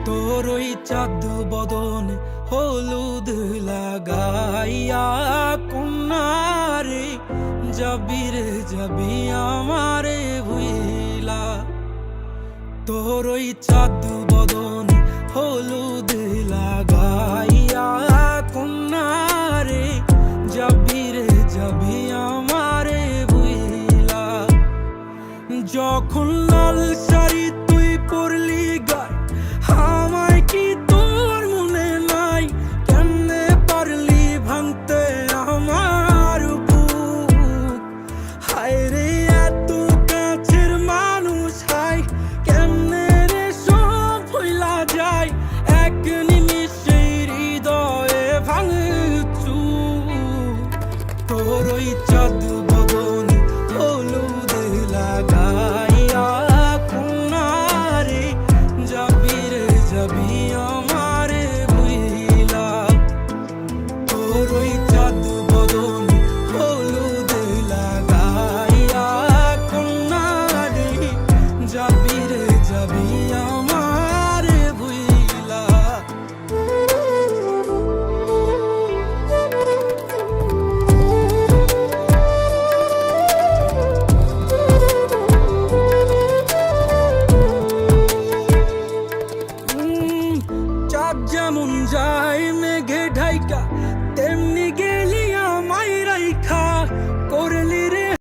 তোর ওই চাঁদ বদন হলুদ লাগাইয়া কন্যারে যাবি রে যাবি আমারে ভুইলা। তোর ওই চাঁদ বদন হলুদ লাগাইয়া কন্যারে যাবি রে যাবি আমারে ভুইলা। যখন লাল শাড়ি তুই পরলি গায় আমায় কি তোর মনে নাই? কেমনে পারলি ভাঙতে আমার বুক? হায় রে এত কাছের মানুষ, হায় কেমনে রে সব ভুইলা যায় এক নিমিষে হৃদয়ে ভাঙচুর। তোর ওই চাঁদ বদন হলুদ লাগাইয়া কন্যারে যাবি রে যাবি